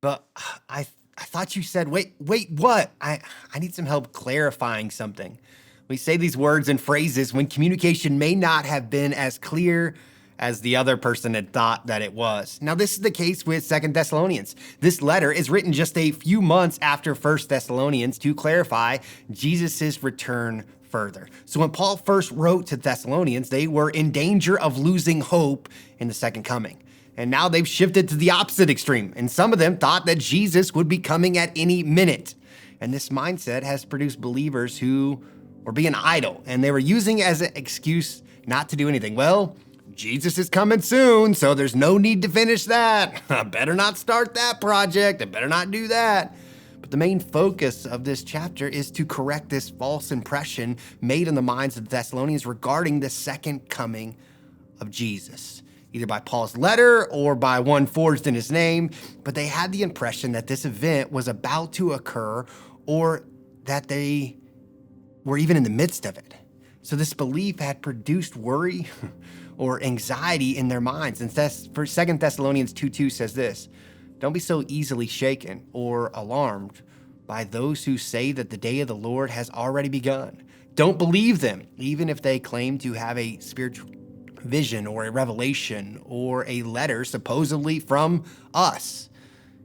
But I thought you said, wait, what? I need some help clarifying something. We say these words and phrases when communication may not have been as clear as the other person had thought that it was. Now, this is the case with 2 Thessalonians. This letter is written just a few months after 1 Thessalonians to clarify Jesus' return further. So when Paul first wrote to Thessalonians, they were in danger of losing hope in the second coming. And now they've shifted to the opposite extreme. And some of them thought that Jesus would be coming at any minute. And this mindset has produced believers who were being idle, and they were using it as an excuse not to do anything. Well, Jesus is coming soon, so there's no need to finish that. I better not start that project. I better not do that. But the main focus of this chapter is to correct this false impression made in the minds of the Thessalonians regarding the second coming of Jesus, either by Paul's letter or by one forged in his name. But they had the impression that this event was about to occur, or that they were even in the midst of it. So this belief had produced worry or anxiety in their minds. And 2 Thessalonians 2:2 says this: "Don't be so easily shaken or alarmed by those who say that the day of the Lord has already begun. Don't believe them, even if they claim to have a spiritual vision or a revelation or a letter supposedly from us."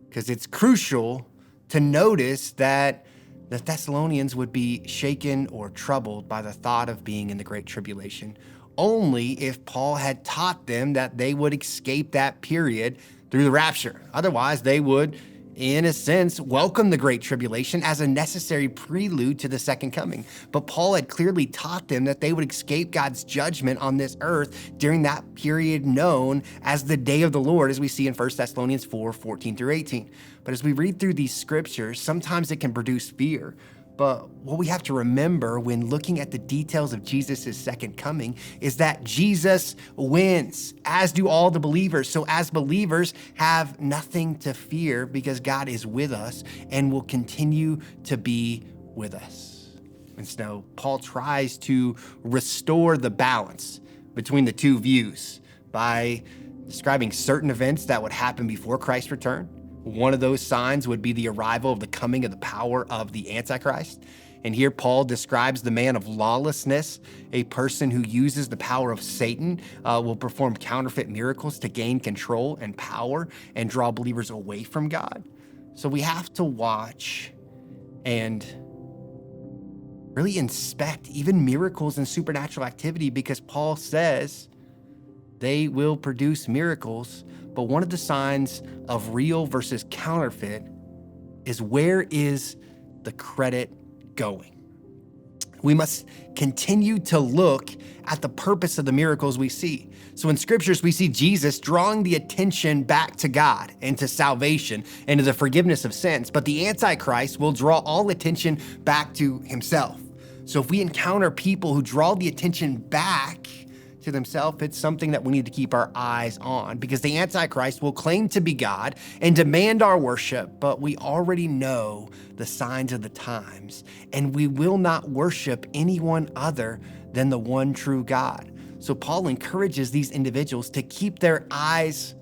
Because it's crucial to notice that the Thessalonians would be shaken or troubled by the thought of being in the Great Tribulation only if Paul had taught them that they would escape that period through the rapture. Otherwise, they would, in a sense, welcome the Great Tribulation as a necessary prelude to the second coming. But Paul had clearly taught them that they would escape God's judgment on this earth during that period known as the day of the Lord, as we see in 1 Thessalonians 4:14 through 18. But as we read through these scriptures, sometimes it can produce fear. But what we have to remember when looking at the details of Jesus' second coming is that Jesus wins, as do all the believers. So as believers, have nothing to fear because God is with us and will continue to be with us. And so Paul tries to restore the balance between the two views by describing certain events that would happen before Christ's return. One of those signs would be the arrival of the coming of the power of the Antichrist. And here Paul describes the man of lawlessness, a person who uses the power of Satan, will perform counterfeit miracles to gain control and power and draw believers away from God. So we have to watch and really inspect even miracles and supernatural activity, because Paul says they will produce miracles. But one of the signs of real versus counterfeit is, where is the credit going? We must continue to look at the purpose of the miracles we see. So in scriptures, we see Jesus drawing the attention back to God and to salvation and to the forgiveness of sins. But the Antichrist will draw all attention back to himself. So if we encounter people who draw the attention back to themselves, it's something that we need to keep our eyes on, because the Antichrist will claim to be God and demand our worship, but we already know the signs of the times, and we will not worship anyone other than the one true God. So Paul encourages these individuals to keep their eyes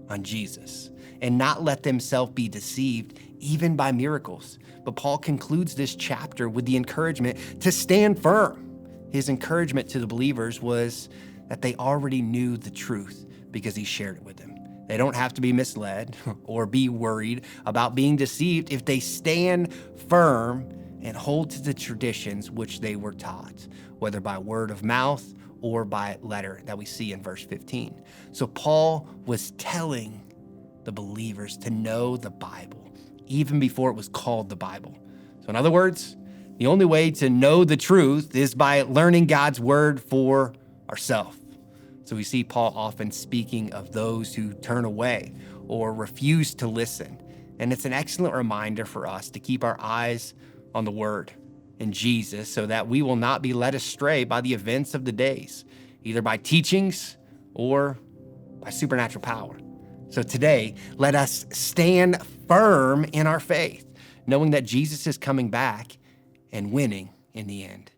on Jesus and not let themselves be deceived even by miracles. But Paul concludes this chapter with the encouragement to stand firm. His encouragement to the believers was that they already knew the truth because he shared it with them. They don't have to be misled or be worried about being deceived if they stand firm and hold to the traditions which they were taught, whether by word of mouth or by letter that we see in verse 15. So Paul was telling the believers to know the Bible even before it was called the Bible. So in other words, the only way to know the truth is by learning God's word for ourselves. So we see Paul often speaking of those who turn away or refuse to listen. And it's an excellent reminder for us to keep our eyes on the word in Jesus so that we will not be led astray by the events of the days, either by teachings or by supernatural power. So today, let us stand firm in our faith, knowing that Jesus is coming back and winning in the end.